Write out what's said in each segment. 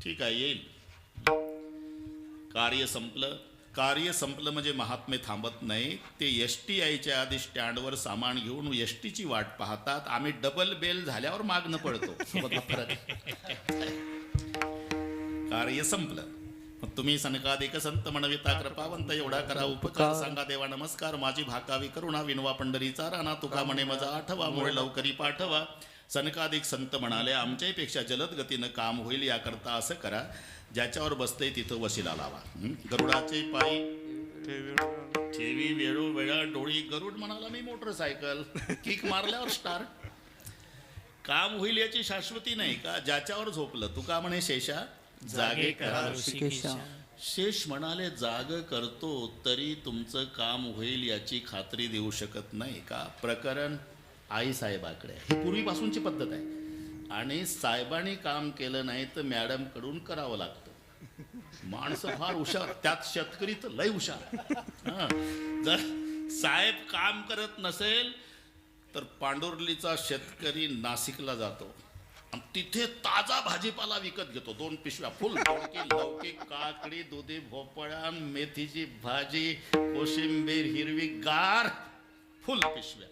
ठीक आहे, येईल. कार्य संपलं. कार्य संपलं म्हणजे महात्मे थांबत नाही. ते एस टी यायच्या आधी स्टँडवर सामान घेऊन एस टीची वाट पाहतात. आम्ही डबल बेल झाल्यावर मागणं पडतो. समजला फरक? कार्य संपलं. मग तुम्ही सनकादिक संत म्हणविता कृपावंत एवढा करा उपकार. सांगा देवा नमस्कार. माझी भाकावी करुणा विनवा पंढरीचा राणा. तुका म्हणे मजा आठवा मुळे लवकरी पाठवा. सनकादिक संत म्हणाले आमच्यापेक्षा जलद गतीनं काम होईल याकरता असं करा, ज्याच्यावर बसतंय तिथं वशिला लावा. गरुडाचे पायी ठेवी वेळोवेळा डोळी. गरुड म्हणाला मी मोटरसायकल. किक मारल्यावर स्टार्ट. काम होईल याची शाश्वती नाही का? ज्याच्यावर झोपलं. तुका म्हणे शेषा जागे करा ऋषिकेशा. शेष म्हणाले जाग करतो तरी तुमचं काम होईल याची खात्री देऊ शकत नाही का? प्रकरण आई साहेबाकडे. ही पूर्वीपासूनची पद्धत आहे. आणि साहेबांनी काम केलं नाही तर मॅडम कडून करावं लागतं. माणसं फार हुशार, त्यात शेतकरी तर लय हुशार. जर साहेब काम करत नसेल तर पांडुर्लीचा शेतकरी नाशिकला जातो आणि तिथे ताजा भाजीपाला विकत घेतो. 2 पिशव्या फुल लौकी काकडी दुधी भोपळा मेथीची भाजी कोशिंबीर हिरवी गार फुल पिशव्या.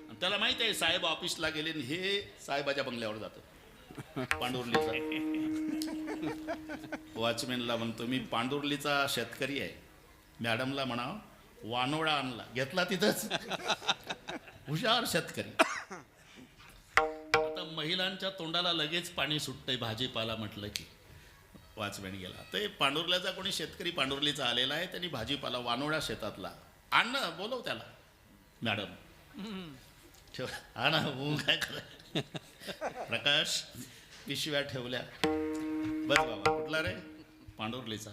आणि त्याला माहिती आहे साहेब ऑफिसला गेले. हे साहेबाच्या बंगल्यावर जातं पांडुर्लीचा. वॉचमॅनला म्हणतो मी पांडुर्लीचा शेतकरी आहे. मॅडमला म्हणाव वानोळा आणला. घेतला तिथंच. हुशार शेतकरी. आता महिलांच्या तोंडाला लगेच पाणी सुटतंय भाजीपाला म्हटलं की. वॉचमॅन गेला. ते पांडुर्ल्याचा कोणी शेतकरी पांडुर्लीचा आलेला आहे. त्यांनी भाजीपाला वानोळा शेतातला आण बोलव त्याला. मॅडम हा ना काय कराय. प्रकाश पिशव्या ठेवल्या. बस बाबा कुठला रे? पांडुर्लीचा.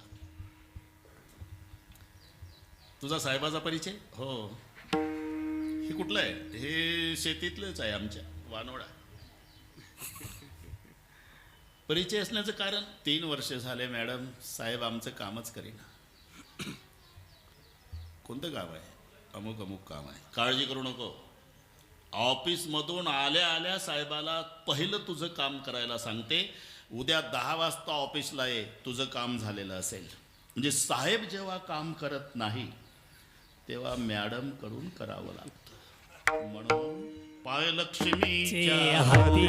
तुझा साहेबाचा परिचय? हो. हे कुठलं आहे? हे शेतीतलंच आहे आमच्या वानोळा. परिचय असण्याचं कारण 3 वर्ष झाले मॅडम साहेब आमचं कामच करीना. कोणतं काम आहे? अमुक अमुक काम आहे. काळजी करू नको. ऑफिसमधून आल्या आल्या साहेबाला पहिलं तुझं काम करायला सांगते. उद्या 10 वाजता ऑफिसला ये. तुझं काम झालेलं असेल. म्हणजे साहेब जेव्हा काम करत नाही तेव्हा मॅडम कडून करावं लागतं. म्हणून पायलक्ष्मीच्या हाती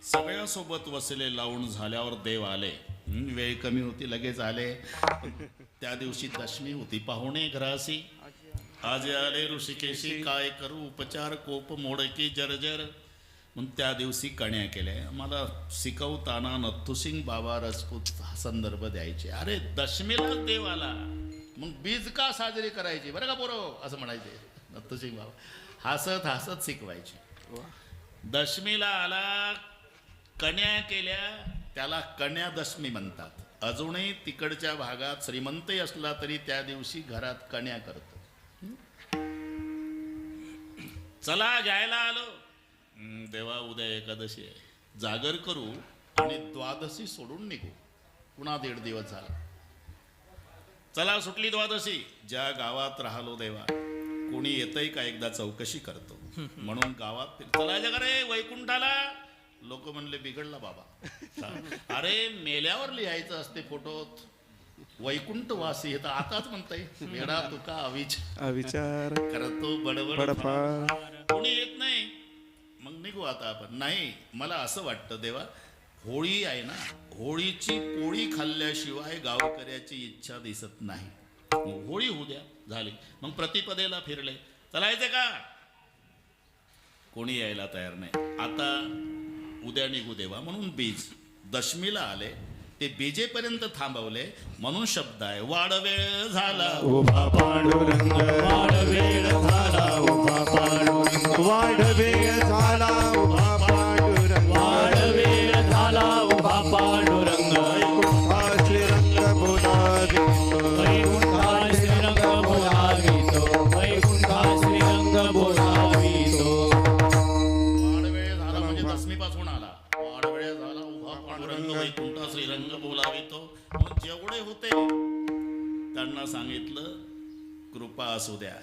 सगळ्यासोबत वसले लावून झाल्यावर देव आले. वेळ कमी होती लगेच आले. त्या दिवशी दशमी होती. पाहुणे घरासी आज आले ऋषिकेशी. काय करू उपचार कोप मोडकी जर्जर. म्हणून त्या दिवशी कण्या केल्या. मला शिकवताना नथुसिंग बाबा राजपूत हा संदर्भ द्यायचे. अरे दशमीला देव आला मग बीज का साजरी करायची बरं का पोरं असं म्हणायचे नथुसिंग बाबा. हसत हसत शिकवायचे. दशमीला आला कण्या केल्या त्याला कन्या दशमी म्हणतात. अजूनही तिकडच्या भागात श्रीमंतही असला तरी त्या दिवशी घरात कन्या करतो. चला घ्यायला आलो. देवा उद्या एकादशी आहे. जागर करू आणि द्वादशी सोडून निघू. पुन्हा 1.5 दिवस झाला. चला सुटली द्वादशी. ज्या गावात राहिलो देवा कोणी येतंय का एकदा चौकशी करतो. म्हणून गावात चला जगा रे वैकुंठाला. लोक म्हणले बिघडला बाबा. अरे मेल्यावर लिहायचं असते फोटोत. वैकुंठवासी हे तर आताच म्हणताय. वेडा तुका अविचार करतो बडबड बडफार. कोणी येत नाही. मग निघू आता आपण. नाही, मला असं वाटतं देवा, होळी आहे ना, होळीची पोळी खाल्ल्याशिवाय गावकऱ्याची इच्छा दिसत नाही. होळी होऊ द्या, झाली. मग प्रतिपदेला फिरले, चलायचे का? कोणी यायला तयार नाही. आता उद्या निघू देवा म्हणून बीज दशमीला आले, ते बीजेपर्यंत थांबवले म्हणून शब्द आहे, वाडवेळ झाला उभा पांडुरंग, वाढवेळ झाला उभा पांडुरंग, वाढवेळ झाला उभा पांडुरंग, वाढवेळ झाला उभा पांडुरंग, वैकुंठा श्रीरंग बोलावितो, वैकुंठा श्रीरंग बोलावितो, वैकुंठा श्रीरंग बोलावितो. वाडवेळ झाला म्हणजे दशमीपासून आला. वाडवेळ झाला उभा पांडुरंग, वैकुंठ श्रीरंग बोलावितो. म्हणून जेवढे होते त्यांना सांगितलं कृपा असू द्या,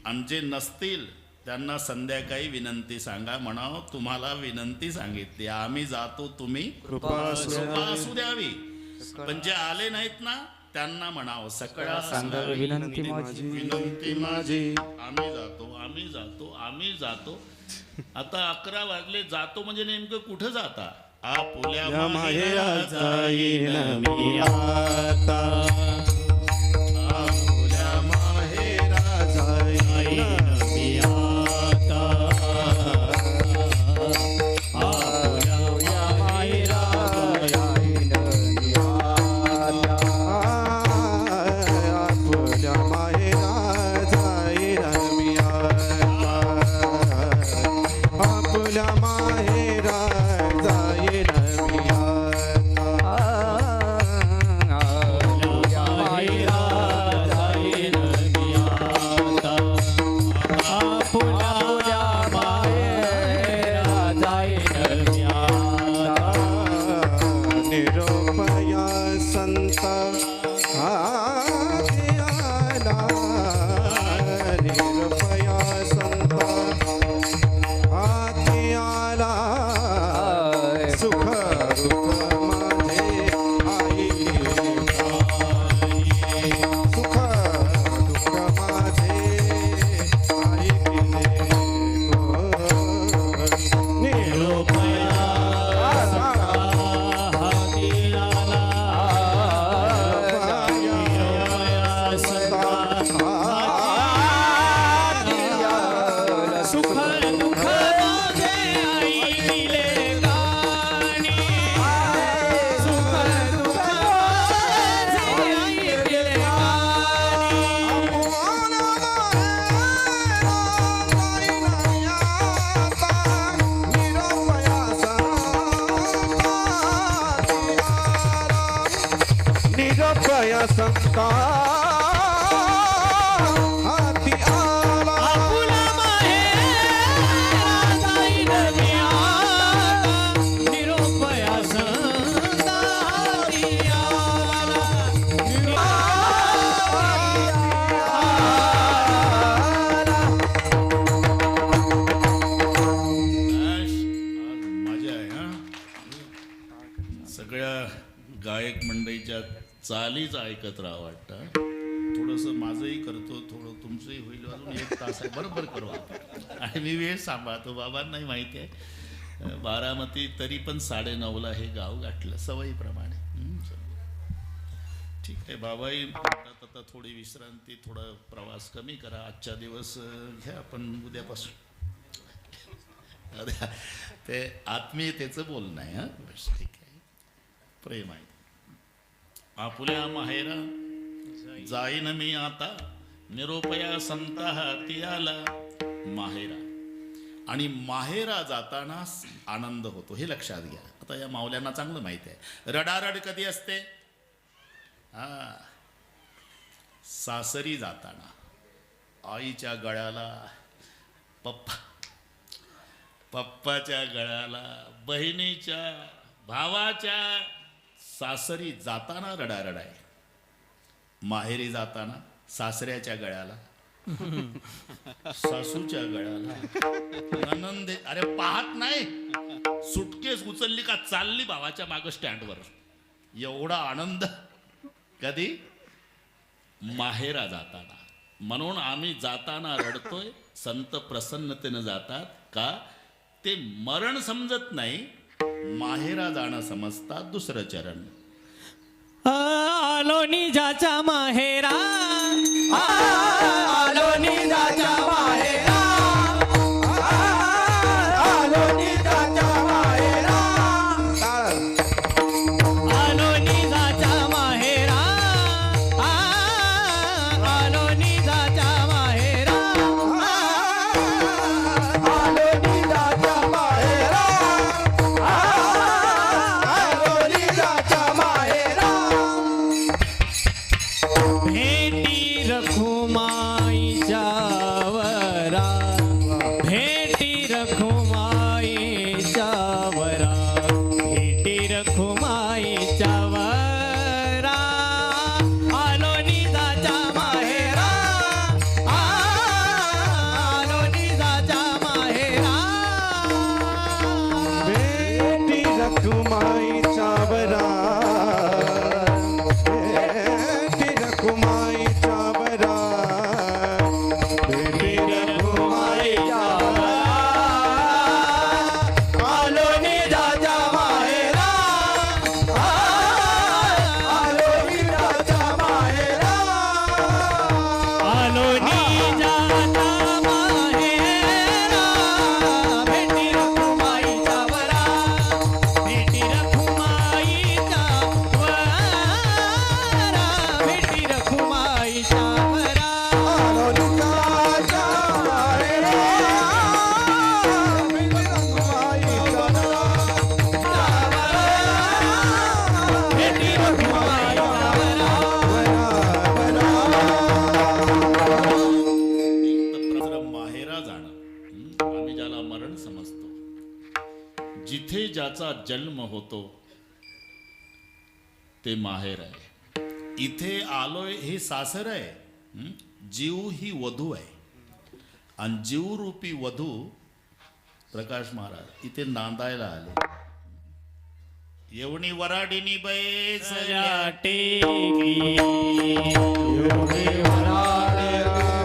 आणि जे नसतील त्यांना संध्याकाळी विनंती सांगा. म्हणावं तुम्हाला विनंती सांगितली, आम्ही जातो, तुम्ही कृपा कृपा असू द्यावी. पण जे आले नाहीत ना त्यांना म्हणावं सकाळ सांगा विनंती माझी, विनंती माझी, आम्ही जातो, आम्ही जातो, आम्ही जातो. आता 11 वाजले, जातो म्हणजे नेमकं कुठं जाता? आपुल्या या माहेरा जाईन जाईन मी आता, आपुल्या माहेरा जाईन मी आता, आपुल्या माहेरा जाईन मी आता, आपुल्या माहेरा जाईन मी आता, आपुल्या माहेरा जाईन मी आता. आपुल्या माहेरा जाईन मी आता, आपुल्या माहेरा जाईन मी आता. निरोपया संत हाती आला, निरोपया संत हाती आला, सुख दुःख माझे आई, सुख दुःख माझे आई निरोपया निरोपया संता हाती आला, आपुल्या माहेरा जाईन मी आता, निरोपया संता हाती आला, आज मजा आहे हा. सगळ्या गायक मंडळीच्या चालीच ऐकत राहा वाटतं. थोडंसं माझंही करतो, थोडं तुमचंही होईल. अजून 1 तास आहे, बरोबर करू आपण. आणि मी वेळ सांभाळतो, बाबांनाही माहिती आहे. बारामती तरी पण 9:30ला हे गाव गाठलं सवयीप्रमाणे. ठीक आहे, बाबाही म्हणतात आता थोडी विश्रांती, थोडा प्रवास कमी करा, आजच्या दिवस घ्या, आपण उद्यापासून. ते आत्मीयतेचं बोलणं आहे. हा बस ठीक आहे, प्रेम आहे. आपुल्या माहेरा जाईन मी आता, निरोपया संता हाती आला. माहेरा, आणि माहेरा जाताना आनंद होतो हे लक्षात घ्या. आता या माऊल्यांना चांगलं माहिती आहे रडारड कधी असते. हा, सासरी जाताना आईच्या गळ्याला, पप्पाच्या गळ्याला, बहिणीच्या, भावाच्या, सासरी जाताना रडारड आहे. माहेरी जाताना सासऱ्याच्या गळ्याला, सासूच्या गळ्याला आनंद. अरे पाहत नाही, सुटकेस उचलली का चालली भावाच्या माग स्टँडवर, एवढा आनंद. कधी माहेरा जाताना. म्हणून आम्ही जाताना रडतोय. संत प्रसन्नतेनं जातात का ते मरण समजत नाही, माहेरा जाणं समजतात दुसरं चरण. आलो निजाच्या माहेरा, आलो निजाच्या माहेरा, आलो निजाच्या माहेरा, आलो निजाच्या माहेरा, आलो निजाच्या माहेरा, आलो निजाच्या माहेरा, आलो निजाच्या माहेरा. भेटी रखुमाईच्या वरा, भेटी रखुमाईच्या वरा, भेटी रखुमाईच्या वरा, आलो निजाच्या माहेरा, आलो निजाच्या माहेरा. बेटी रखुमाईच्या वरा, बेटी रखुमाईच्या वरा, बेटी रखुमाईच्या आलो निजाच्या माहेरा, आलो निजाच्या माहेरा, आलो निजाच्या माहेरा, भेटी रखुमाईच्या वरा, भेटी रखुमाईच्या वरा, भेटी रखुमाईच्या वरा. भेटी रखुमाईच्या तर माहेरा जाणं, आम्ही ज्याला मरण समजतो, जिथे ज्याचा जन्म होतो ते माहेर आहे. इथे आलोय हे सासर आहे. जीव ही वधू आहे आणि जीवरूपी वधू प्रकाश महाराज इथे नांदायला आले. येवणी वराडीनी बैसल्या टेकी,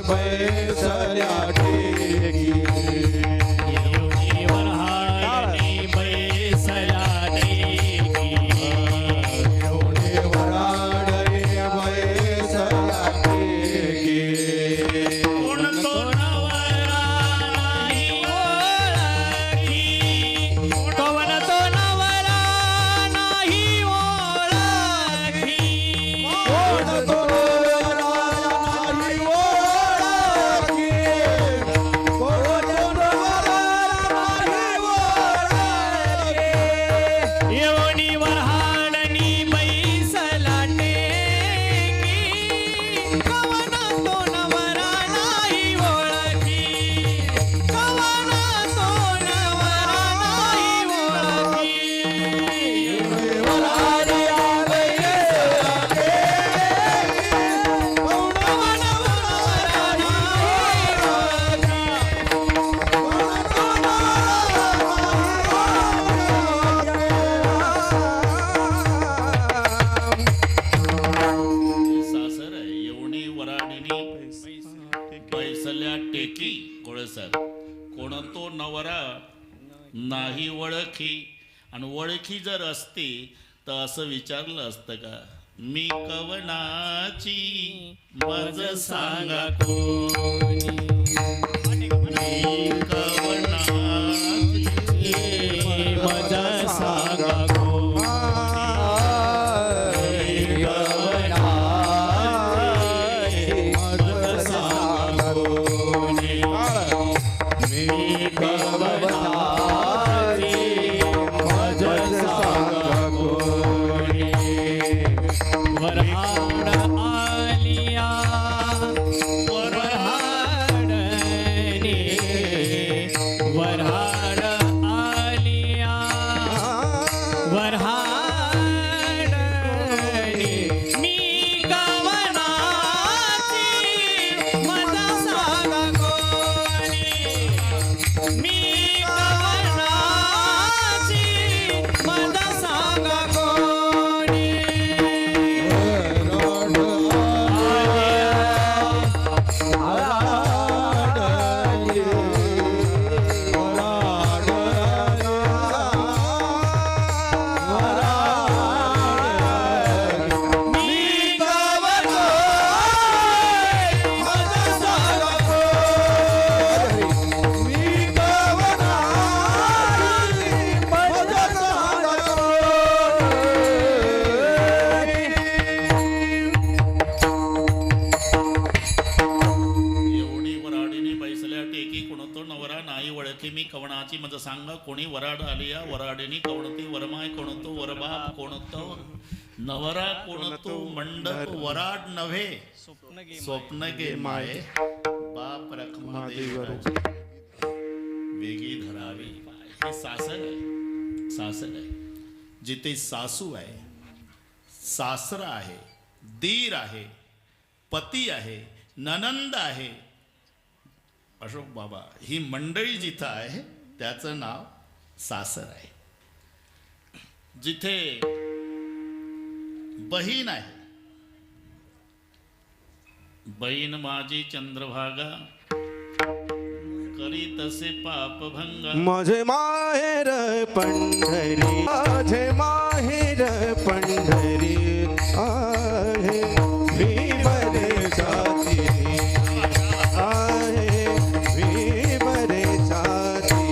बैसल्या टेकी, येवणी वऱ्हाडनी बैसल्या टेकी, वराडे बैसल्या टेकी. कोण तो नवरा नाही ओळखी, कोण तो नवरा नाही ओळखी, कोण तो नाही ओळखी, कोण तो नाही ओळखी. येवणी वऱ्हाडनी बैसला टेकी, कवन तो नवरा नाही ओळखी, कवन तो नवरा नाही ओळखी. वराडे बैसल्या टेकी, कवन नवरा नाही ओळखी. सासर आहे. येवणी वराडीनी बैसल्या टेकी. कोळसर कोण तो नवरा नाही ओळखी. आणि ओळखी जर असती तर असं विचारलं असतं का, मी कवनाची मज सांगा कोणी मी कवनाची मज सांगा कोणी. वऱ्हाड आलिया वऱ्हाडने, वऱ्हाड आलिया वऱ्हाडने, वराडाची माझं सांगा कोणी वराड आलिया वराडेनी कोणते वरमाय कोणतो वरबाप कोणतो नवरा कोणतो मंडप वराड नव्हे स्वप्न गे माये बाप रखमा देवराज वेगी धरावी. हे सासर आहे, सासर आहे जिथे सासू आहे, सासरा आहे, दीर आहे, पती आहे, ननंद आहे. अशोक बाबा ही मंडळी जिथं आहे त्याचं नाव सासर आहे. जिथे बहीण आहे, बहीण माझी चंद्रभागा करी तसे पापभंगा. माझे माहेर पंढरी, माझे माहेर पंढरी आहे भीमरे जाती आहे भीमरे जाती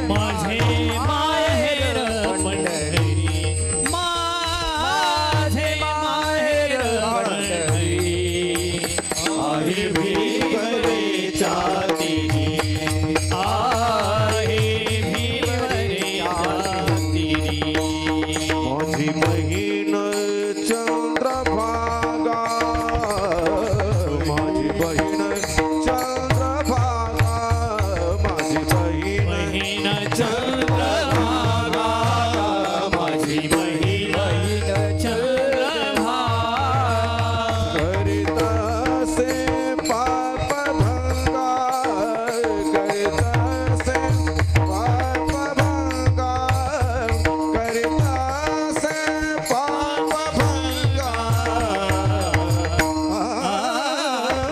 माझे माहेर पंढरी माझे माहेर पंढरी आहे भीमरे जाती आहे भीमरे जाती. माझी बहीण चंद्रभागा, माझी बहीण चंद्रभागा, माझी बहीण बहीण चंद्रभागा माझी बहीण चंद्रभागा करितासे पापभंगा, करितासे पापभंगा, करितासे पापभंगा.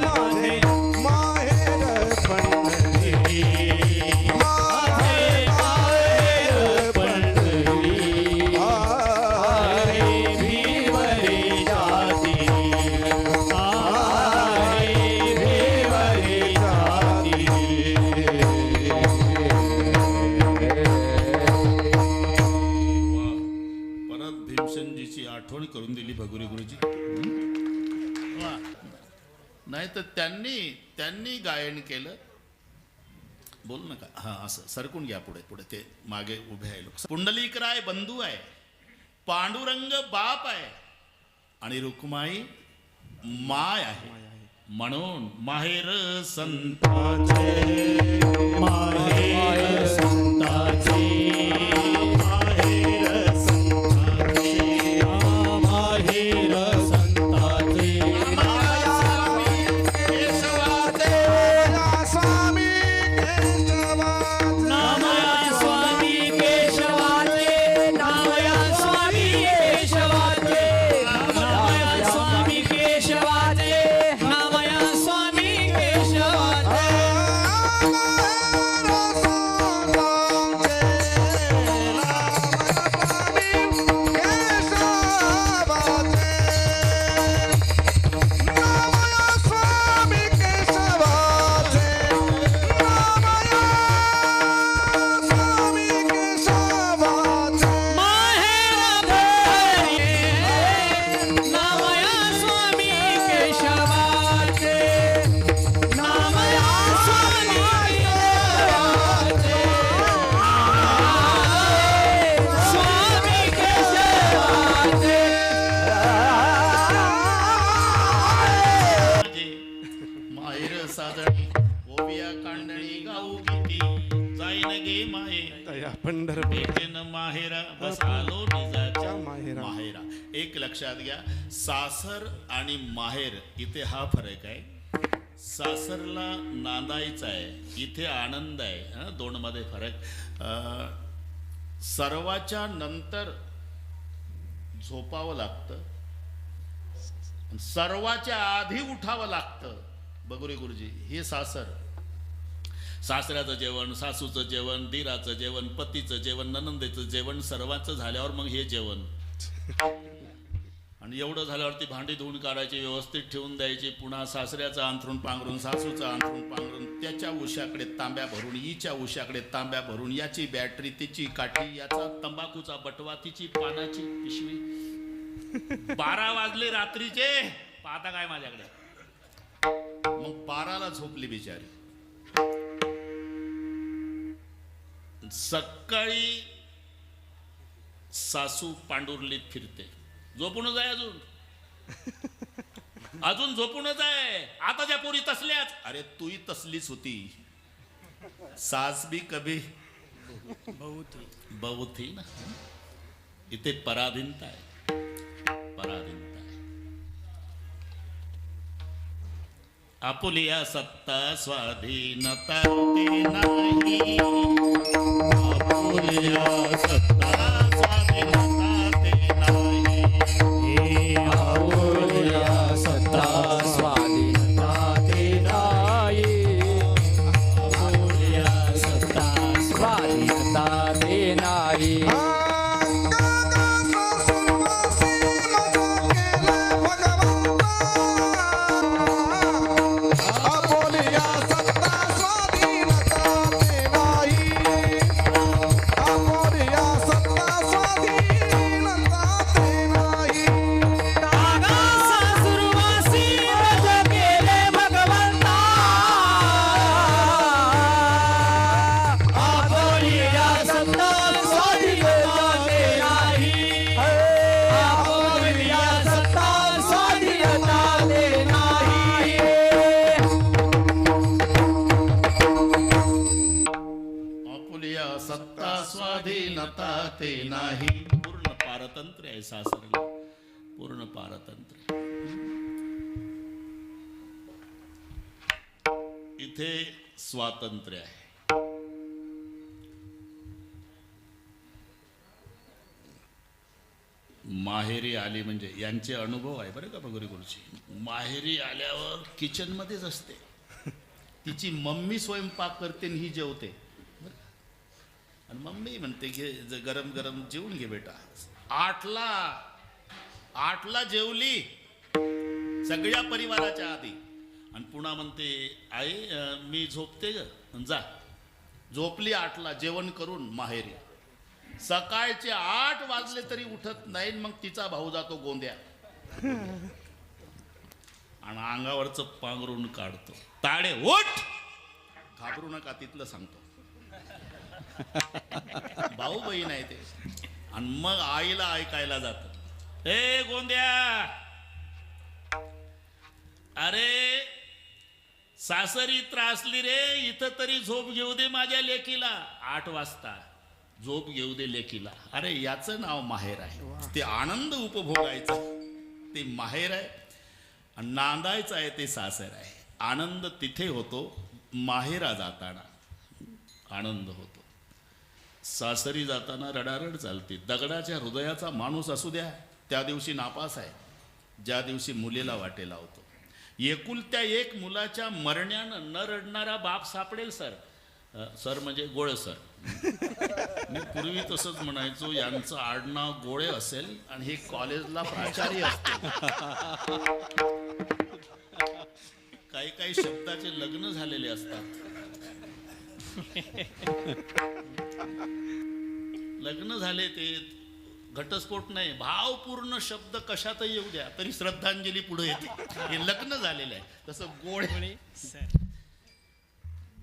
माझे माहेर पंढरी, माझे माहेर पंढरी आहे भीमरे जाती आहे भीमरे जाती. परत भीमसेनजीची आठवण करून दिली भगुरी गुरुजी. वा. नाही तर त्यांनी गायन केलं. बोल नका हा असं सरकून घ्या पुढे पुढे ते मागे उभे आहे लोक. पुंडलिकराय बंधू आहे, पांडुरंग बाप आहे आणि रुक्माई माय आहे. म्हणून माहेर संताचे माहेर संताचे माहेर संताचे माहेर संताचे स्वामी केशवाचे नामया स्वामी केशवाचे नामया स्वामी केशवाचे नामया स्वामी केशवाचे नामया स्वामी केशवाचे. माहेर धरे नामया स्वामी केशवाचे नामया स्वामी केशवाचे स्वामी केशवाचे. माहेर साजणी ओविया कांडणी गाऊ गीती जाईन गे माये पंढर भेटेन माहेरा बस आलो निजाच्या माहेरा. माहेरा. एक लक्षात घ्या सासर आणि माहेर इथे हा फरक आहे. सासरला नांदायचं आहे, इथे आनंद आहे. दोन मध्ये फरक. सर्वाच्या नंतर झोपावं लागतं, सर्वाच्या आधी उठावं लागतं. बगुरी गुरुजी हे सासर. सासऱ्याचं जेवण, सासूचं जेवण, दिराचं जेवण, पतीचं जेवण, ननंदेचं जेवण, सर्वांचं झाल्यावर मग हे जेवण. आणि एवढं झाल्यावरती भांडी धुवून काढायची, व्यवस्थित ठेवून द्यायची. पुन्हा सासऱ्याचं अंथरून पांघरून, सासूचं अंथरून पांघरून, त्याच्या उशाकडे तांब्या भरून, हिच्या उशाकडे तांब्या भरून, याची बॅटरी, तिची काठी, याचा तंबाखूचा बटवा, तिची पानाची पिशवी. 12 वाजले रात्रीचे. पाहता काय माझ्याकडे. मग 12ला झोपली बिचारी. सकाळी सासू पांडुर्लीत फिरते. झोपूनच आहे अजून अजून झोपूनच आहे. आता ज्या पोरी तसल्याच. अरे तूही तसलीच होती. सास भी कभी बहुत थी ना. इथे पराधीनता आहे. पराधीनता आहे. आपुलिया सत्ता स्वाधीनता ते नाही. आपुलिया सत्ता स्वाधीनता ते नाही. आपुलिया सत्ता स्वाधीनता ते नाही. आपुलिया सत्ता स्वाधीनता ते नाही. सत्ता स्वाधीनता ते नाही. पूर्ण पारतंत्र्य आहे सासरला. पूर्ण पारतंत्र्य. इथे स्वातंत्र्य आहे. माहेरी आली म्हणजे यांचे अनुभव आहे बरं का बगोरी गुरुची. माहेरी आल्यावर किचन मध्येच असते. तिची मम्मी स्वयंपाक करते आणि ही जेवते. आणि मम्मी म्हणते घे गरम गरम जेवून घे बेटा. 8ला जेवली सगळ्या परिवाराच्या आधी. आणि पुन्हा म्हणते आई मी झोपते ग. जा. झोपली 8ला जेवण करून माहेरी. सकाळचे 8 वाजले तरी उठत नाही. मग तिचा भाऊ जातो गोंद्या आणि अंगावरचं पांघरून काढतो. ताडे उठ. घाबरू नका तिथलं सांगतो. भाऊ बहीण आहे ते. आणि मग आईला ऐकायला जात. ए गोंद्या अरे सासरी त्रासली रे. इथं तरी झोप घेऊ दे माझ्या लेकीला. 8 वाजता झोप घेऊ दे लेकीला. अरे याचं नाव माहेर आहे. ते आनंद उपभोगायचा ते माहेर आहे. आणि नांदायचं आहे ते सासर आहे. आनंद तिथे होतो. माहेरा जाताना आनंद होतो. सासरी जाताना रडारड चालते. दगडाच्या हृदयाचा माणूस असू द्या त्या दिवशी नापास आहे. ज्या दिवशी मुलीला वाटे लावतो. एकुलत्या एक मुलाच्या मरण्यानं न रडणारा बाप सापडेल सर. सर म्हणजे गोळे सर. मी पूर्वी तसंच म्हणायचो यांचं आडनाव गोळे असेल आणि हे कॉलेजला प्राचार्य असते. काही काही शब्दाचे लग्न झालेले असतात. लग्न झाले ते घटस्फोट नाही. भावपूर्ण शब्द कशातही येऊ द्या तरी श्रद्धांजली पुढे येते. हे लग्न झालेलं आहे. तसं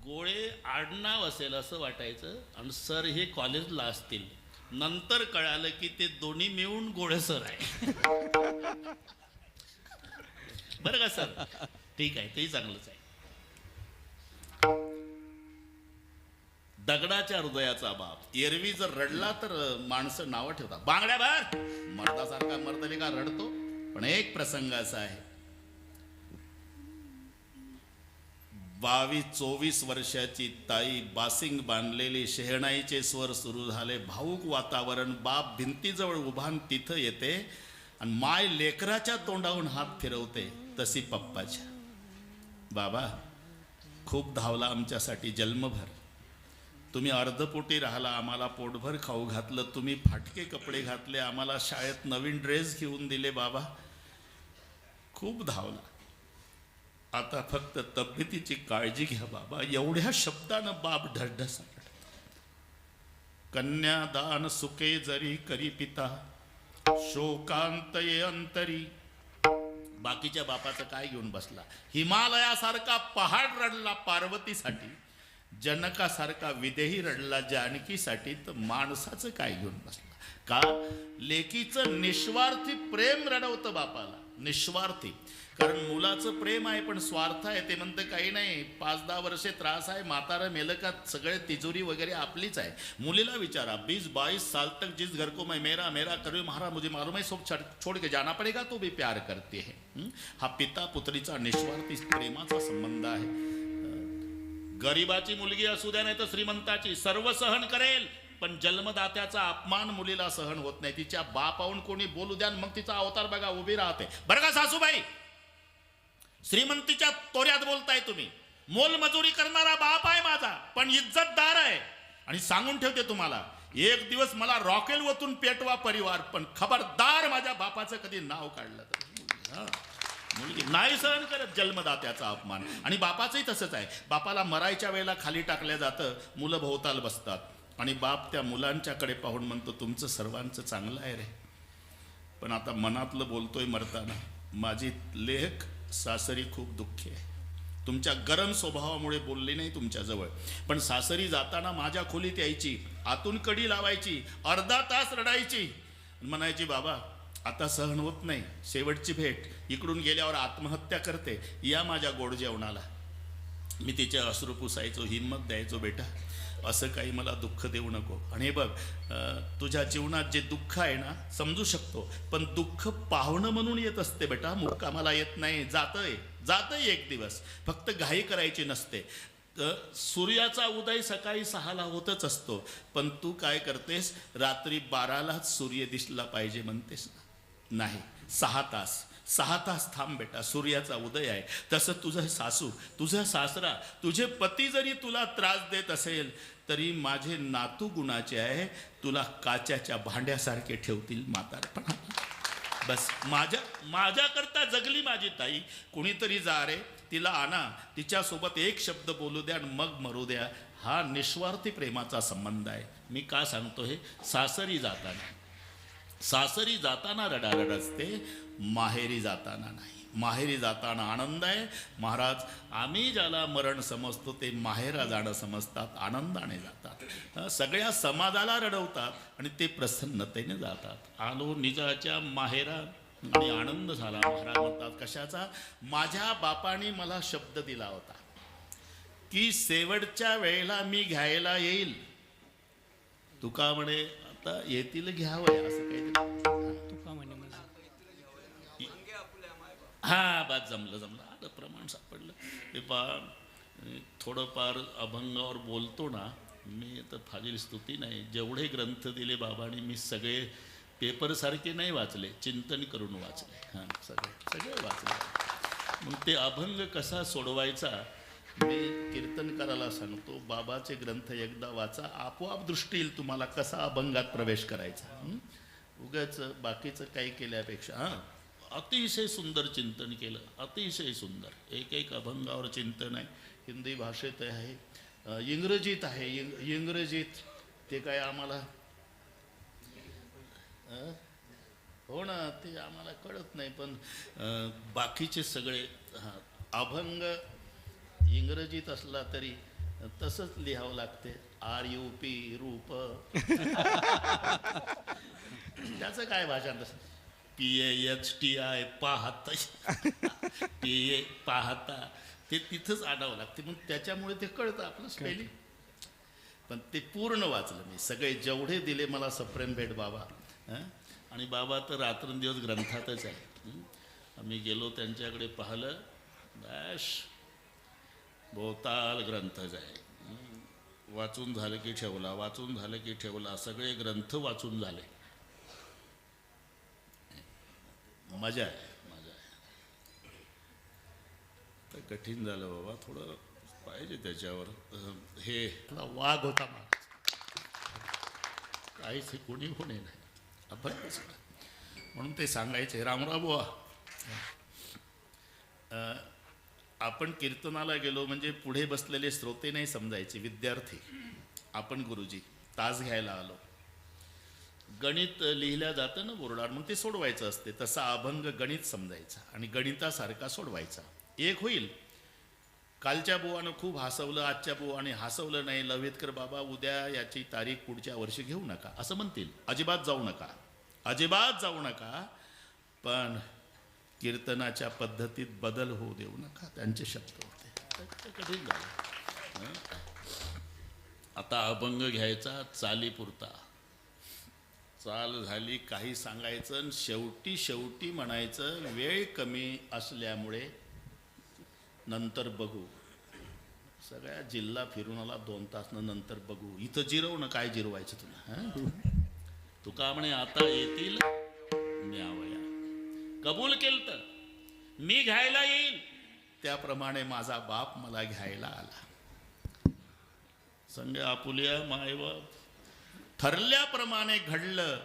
गोळे आडनाव असेल असं वाटायचं. आणि सर हे कॉलेजला असतील. नंतर कळालं की ते दोन्ही मिळून गोळे सर आहे. बरं का सर. ठीक आहे तेही चांगलंच आहे. दगडाच्या हृदयाचा बाप. एरवी जर रडला तर माणसं नावं ठेवतात. बांगड्या बार. मर्दासारखा मर्दले का रडतो. पण एक प्रसंग असा आहे. 22-24 वर्षाची ताई. बासिंग बांधलेली. शहनाईचे स्वर सुरू झाले. भाऊक वातावरण. बाप भिंतीजवळ उभान तिथं येते आणि माय लेकराच्या तोंडावरून हात फिरवते तशी पप्पाच्या. बाबा खूप धावला आमच्यासाठी जन्मभर. तुम्ही अर्धपोटी राहिला. आम्हाला पोटभर खाऊ घातलं. तुम्ही फाटके कपडे घातले. आम्हाला शाळेत नवीन ड्रेस घेऊन दिले. बाबा खूप धावला. आता फक्त तब्येतीची काळजी घ्या बाबा. एवढ्या शब्दानं बाप ढसढसा. कन्यादान सुखे जरी करी पिता. शोकांतये अंतरी. बाकीच्या बापाचं काय घेऊन बसला. हिमालयासारखा पहाड रडला पार्वतीसाठी. जनकासारखा विदेही रडला जानकीसाठी, तर माणसाचं काय घेऊन बसला का? लेकीचं निस्वार्थी प्रेम रडवतं बापाला, निस्वार्थी. कारण मुलाचं प्रेम आहे पण स्वार्थ आहे. ते म्हणतं काही नाही, 5-10 वर्षे त्रास आहे, म्हातारं मेलं का सगळे तिजोरी वगैरे आपलीच आहे. मुलीला विचारा, 20-22 साल तक जिस घर को मैं मेरा मेरा करूँ महाराज मुझे मालूम है सब छोड़ के जाना पड़ेगा, तो भी प्यार करते हैं. हा पिता पुत्रीचा निस्वार्थी प्रेमाचा संबंध आहे. गरीबाची मुलगी असू द्या नाही तर श्रीमंताची, सर्व सहन करेल, पण जन्मदात्याचा अपमान मुलीला सहन होत नाही. तिच्या बापाहून कोणी बोलू द्या, मग तिचा अवतार बघा उभी राहते. बरं का सासूबाई, श्रीमंतीच्या तोऱ्यात बोलताय तुम्ही. मोलमजुरी करणारा बाप आहे माझा, पण इज्जतदार आहे. आणि सांगून ठेवते तुम्हाला, एक दिवस मला रॉकेल वतून पेटवा परिवार, पण खबरदार माझ्या बापाचं कधी नाव काढलं तर. मुलगी नाही सहन करत जन्मदात्याचा अपमान. आणि बापाचंही तसंच आहे. बापाला मरायच्या वेळेला खाली टाकल्या जातं, मुलं भोवताल बसतात, आणि बाप त्या मुलांच्याकडे पाहून म्हणतो तुमचं सर्वांचं चांगलं आहे रे, पण आता मनातलं बोलतोय मरताना, माझी लेक सासरी खूप दुःखी आहे. तुमच्या गरम स्वभावामुळे बोलली नाही तुमच्याजवळ, पण सासरी जाताना माझ्या खोलीत यायची, आतून कडी लावायची, अर्धा तास रडायची, म्हणायची बाबा आता सहन होत नाही, शेवटची भेट, इकडून गेल्यावर आत्महत्या करते, या माझ्या गोड जेवणाला. मी तिचे अश्रू पुसायचो, हिंमत द्यायचो, बेटा असं काही मला दुःख देऊ नको. आणि बघ, तुझ्या जीवनात जे दुःख आहे ना समजू शकतो, पण दुःख पाहुणं म्हणून येत असते बेटा, मुक्कामाला येत नाही. जातंय एक दिवस, फक्त घाई करायची नसते. सूर्याचा उदय सकाळी 6ला होतच असतो, पण तू काय करतेस, रात्री 12लाच सूर्य दिसला पाहिजे म्हणतेस नाही. 6 तास थांब बेटा, सूर्याचा उदय आहे. तसं तुझं सासू, तुझा सासरा, तुझे पती जरी तुला त्रास देत असेल तरी माझे नातू गुणाचे आहे, तुला काच्याच्या भांड्यासारखे ठेवतील म्हातारपणा. बस माझ्याकरता जगली माझी ताई, कुणीतरी जा रे, तिला आणा, तिच्यासोबत एक शब्द बोलू द्या आणि मग मरू द्या. हा निस्वार्थी प्रेमाचा संबंध आहे. मी का सांगतो हे, सासरी जाताना रडारड असते, माहेरी जाताना नाही. माहेरी जाताना आनंद आहे. महाराज, आम्ही ज्याला मरण समजतो ते माहेरा जाणं समजतात, आनंदाने जातात, सगळ्या समाजाला रडवतात आणि ते प्रसन्नतेने जातात. आलो निजाच्या माहेरा आणि आनंद झाला. महाराज म्हणतात कशाचा, माझ्या बापाने मला शब्द दिला होता की शेवटच्या वेळेला मी घ्यायला येईल. तुका म्हणे आता येतील घ्यावं असं काही तुका म्हणे हा बात जमलं आलं प्रमाण सापडलं. ते थोडंफार अभंगावर बोलतो ना मी, तर फाजील स्तुती नाही. जेवढे ग्रंथ दिले बाबांनी मी सगळे पेपरसारखे नाही वाचले, चिंतन करून वाचले. हां, सगळे वाचले. मग ते अभंग कसा सोडवायचा मी कीर्तनकाराला सांगतो, बाबाचे ग्रंथ एकदा वाचा, आपोआप दृष्टी येईल तुम्हाला कसा अभंगात प्रवेश करायचा. उगाच बाकीचं काही केल्यापेक्षा. हां, अतिशय सुंदर चिंतन केलं, अतिशय सुंदर. एक अभंगावर चिंतन आहे. हिंदी भाषेत आहे, इंग्रजीत आहे. इंग्रजीत ते काय आम्हाला हो ना, ते आम्हाला कळत नाही, पण बाकीचे सगळे अभंग इंग्रजीत असला तरी तसंच लिहावं लागते. RUP रूप त्याचं काय भाषांतर, PAHTI पाहता, PA पाहता, ते तिथंच आणावं लागते. मग त्याच्यामुळे ते कळतं आपलं स्पेलिंग. पण ते पूर्ण वाचलं मी, सगळे जेवढे दिले मला सप्रेम भेट बाबा. आणि बाबा तर रात्रंदिवस ग्रंथातच आहे. आम्ही गेलो त्यांच्याकडे पाहिलं, बॅश भोवताल ग्रंथच आहे. वाचून झालं की ठेवला, वाचून झालं की ठेवला, सगळे ग्रंथ वाचून झाले. मजा आहे. तर कठीण झालं बाबा, थोडं पाहिजे त्याच्यावर. हे वाघ होता मला, काहीच कोणी नाही अभंग. म्हणून ते सांगायचे, रामराव बुवा आपण कीर्तनाला गेलो म्हणजे पुढे बसलेले श्रोते नाही समजायचे, विद्यार्थी. आपण गुरुजी तास घ्यायला आलो. गणित लिहिल्या जातं ना बोर्डावर, मग ते सोडवायचं असते. तसा अभंग गणित समजायचा आणि गणितासारखा सोडवायचा. एक होईल कालच्या बुवानं खूप हसवलं, आजच्या बुवाने हसवलं नाही. लव्हेतकर बाबा उद्या याची तारीख पुढच्या वर्षी घेऊ नका असं म्हणतील. अजिबात जाऊ नका, अजिबात जाऊ नका. पण कीर्तनाच्या पद्धतीत बदल होऊ देऊ नका. त्यांचे शब्द होते. कठीण झालं. आता अभंग घ्यायचा चालीपुरता. चाल झाली काही सांगायचं आणि शेवटी शेवटी म्हणायचं वेळ कमी असल्यामुळे नंतर बघू. सगळ्या जिल्हा फिरून आला 2 तासनं नंतर बघू. इथं जिरवणं काय जिरवायचं तुला? तुका म्हणे आता येतील न्यावया. कबूल केलं तर मी घ्यायला येईल. त्याप्रमाणे माझा बाप मला घ्यायला आला. संग आपुल्या मायबाप ठरल्याप्रमाणे घडलं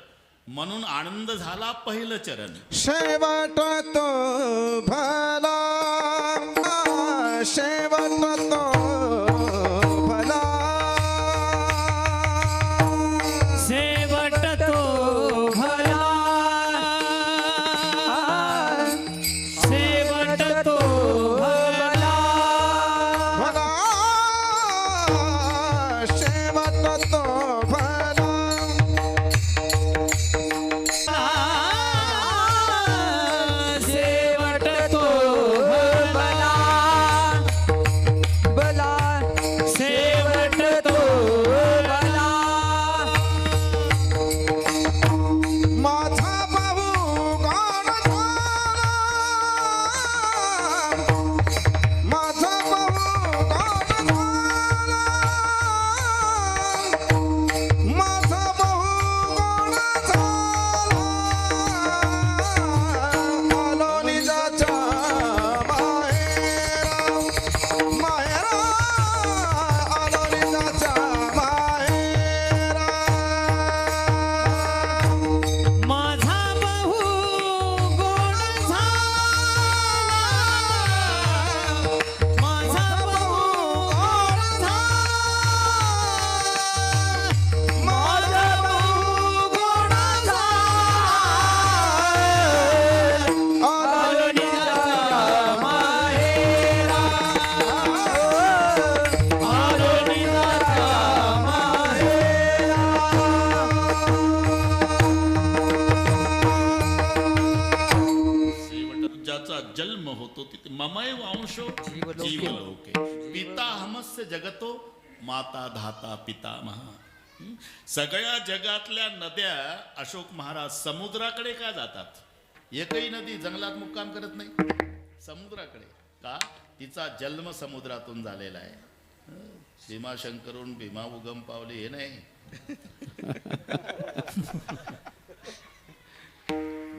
म्हणून आनंद झाला पहिलं चरण. शेवट तो भला, शेवट तो भला, शेवट तो भला, शेवट तो भला, भला, शेवट तो भला, शेवट तो भला, भला, शेवट तो भला. माझा भाऊ गाण झाला, माझा भाऊ गाण झाला, माझा भाऊ गाण झाला. आलो निजाच्या माहेरा, माहेरा, आलो निजाच्या माहेरा. माझा बहु गोड झाला, माझा बहु गोड झाला, माझा बहु गोड झाला. आलो निजाच्या माहेरा, आलो निजाच्या माहेरा. शेवट ज्याचा जन्म होतो तिथे ममय वांशो जीवलोके पिता हमस्य जगतो माता धाता पितामह. सगळ्या जगातल्या नद्या अशोक महाराज समुद्राकडे का जातात? एकही नदी जंगलात मुक्काम करत नाही, समुद्राकडे का? तिचा जन्म समुद्रातून झालेला आहे. भीमाशंकरून भीमा उगम पावले हे नाही.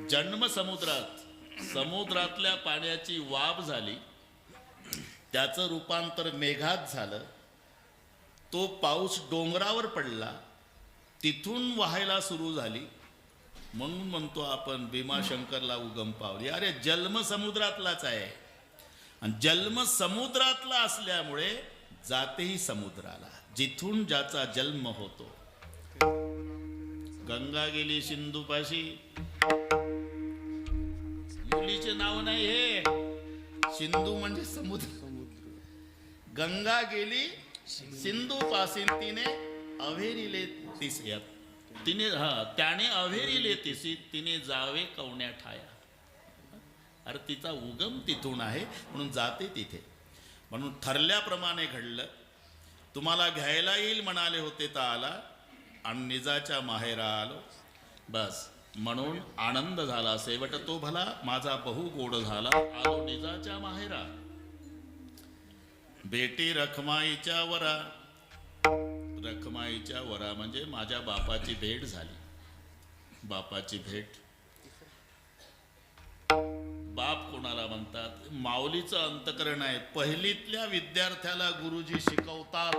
जन्म समुद्रात, समुद्रातल्या पाण्याची वाफ झाली, त्याचं रूपांतर मेघात झालं, तो पाऊस डोंगरावर पडला, तिथून वाहायला सुरू झाली. म्हणून म्हणतो आपण भीमाशंकरला उगम पावली. अरे जन्म समुद्रातलाच आहे आणि जन्म समुद्रातला असल्यामुळे जातेही समुद्राला. जिथून ज्याचा जन्म होतो. गंगा गेली सिंधूपाशी, मुलीचे नाव नाही हे. सिंधू म्हणजे समुद्र. गंगा गेली सिंधू पासून तिने अव्हेरीले तिसे, तिने त्याने अव्हेरीले तिसी, तिने जावे कवण्या ठाया. अरे तिचा उगम तिथून आहे म्हणून जाते तिथे. म्हणून ठरल्याप्रमाणे घडलं. तुम्हाला घ्यायला येईल म्हणाले होते तर आला आणि निजाच्या माहेरा आलो. बस म्हणून आनंद झाला. शेवट तो भला, माझा बहु गोड झाला, आलो निजाच्या माहेरा. बेटी रखमाईच्या वरा. रखमाईच्या वरा म्हणजे माझ्या बापाची भेट झाली. बापाची भेट. बाप कोणाला म्हणतात? माऊलीचं अंतकरण आहे. पहिलीतल्या विद्यार्थ्याला गुरुजी शिकवतात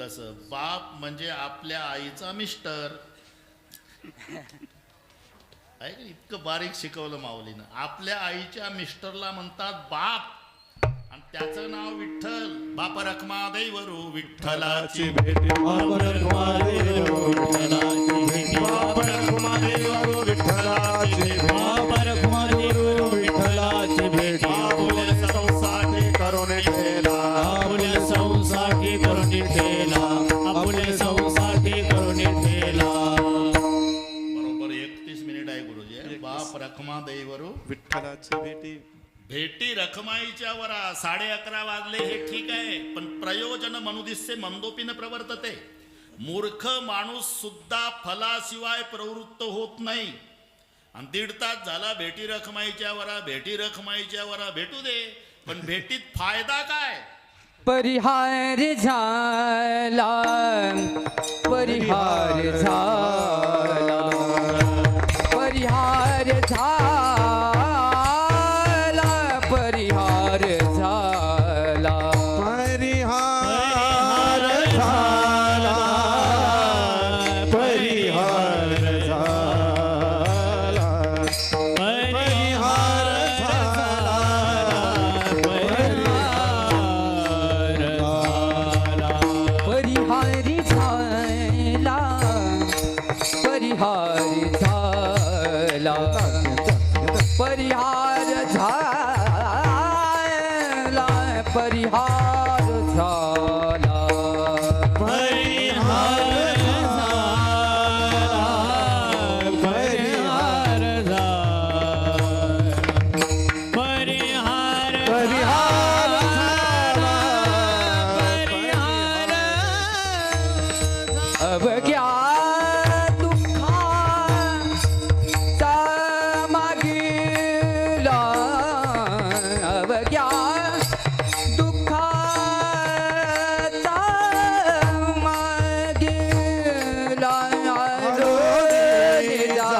तसं बाप म्हणजे आपल्या आईचा मिस्टर. आहे का? इतकं बारीक शिकवलं माऊलीनं. आपल्या आईच्या मिस्टरला म्हणतात बाप आणि त्याचं नाव विठ्ठल. बाप रखमा दैवरू विठ्ठलाची भेटी, बाप रखमा देवरू विठ्ठलाची भेटी, बाप रखमा देवरू विठ्ठलाची भेटी, बाप रखमा देवरू विठ्ठलाची भेटी. आपुले संसारी करून विठ्ठलाची भेटी भेटी रखमाईच्या वरा 11:30 वाजले हे ठीक आहे, पण प्रयोजन मनुदिस्से मंदोपीन प्रवर्तते. मूर्ख माणूस सुद्धा फलाशिवाय प्रवृत्त होत नाही. आणि 1.5 तास झाला भेटी रखमाईच्या वरा, भेटी रखमाईच्या वरा. भेटू दे, पण भेटीत फायदा काय? परिहार झाला, परिहार झाला, परिहार झाला, परिहार झाला, परिहार झाला, परिहार झाला, परिहार झाला, परिहारी झाला, परिहार झाला, परिहार झाला, परिहार झाला, परिहार अवघ्या दुःखाचा मागीला, अवघ्या दुःखाचा मागीला, रोजा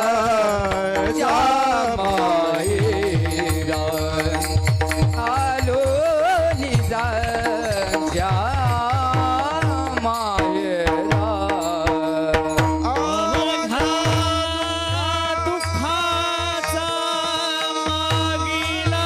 जा मायरा, आलो निजा जा मायरा. अवघ्या दुःखाचा मागिला,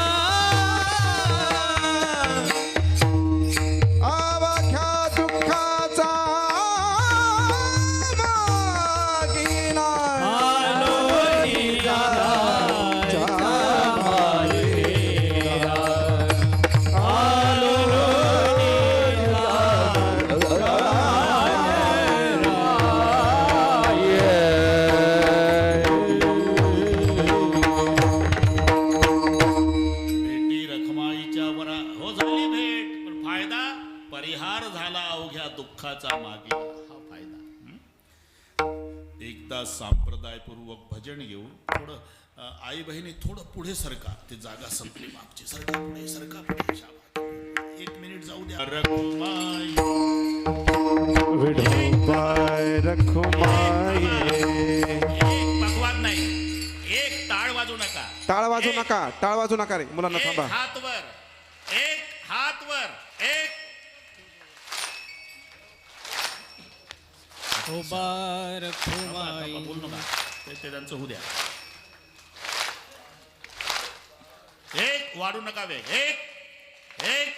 भेटी रखमाईच्या वरा. हो झाली भेट, पण फायदा? परिहार झाला अवघ्या दुःखाचा मागे, हा फायदा. एकदा संप्रदायपूर्वक भजन घेऊन थोडं आई बहिणी थोडं पुढे सरका. ती जागा संपली मागची. सरका पुढे, सरका पुढे. शाबास. 1 मिनिट जाऊ द्या. रखमाई विठोबाय रखुमाई. एक पकवाद नाही, एक टाळ वाजू नका. टाळ वाजू नका, टाळ वाजू नका रे मुलांना, एक थांबा. हात वर, एक हात वर, एक. बोलू नका, ते त्यांचं होऊ द्या. एक वाढू नका वेग. एक एक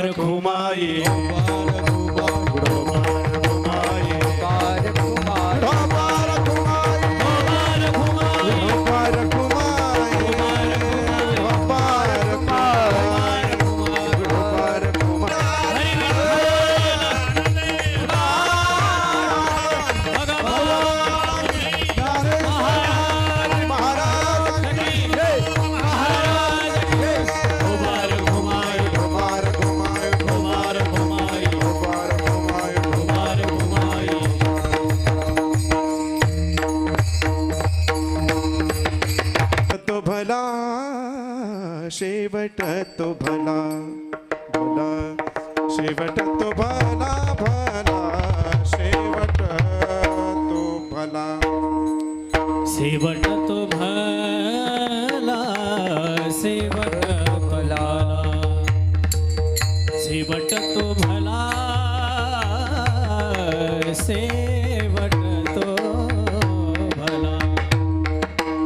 रखुमाई, कार कुमार भला शेवट तो भला, भला शेवट तो भला, भला शेवट तो भला, शेवट तो भला, शेवट भला, शेवट तो भला, शेवट तो भला.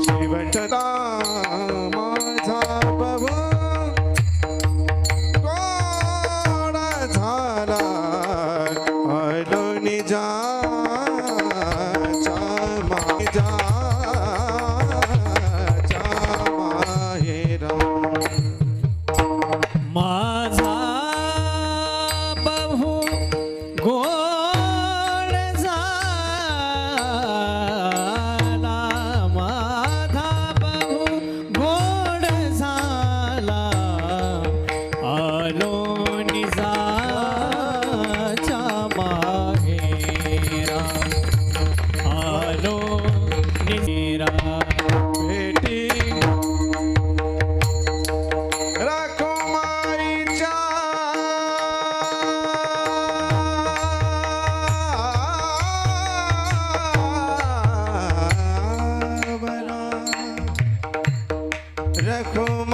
शेवटला माझा प्रभू गोड झाला, आलो निजाच्या माहेरा.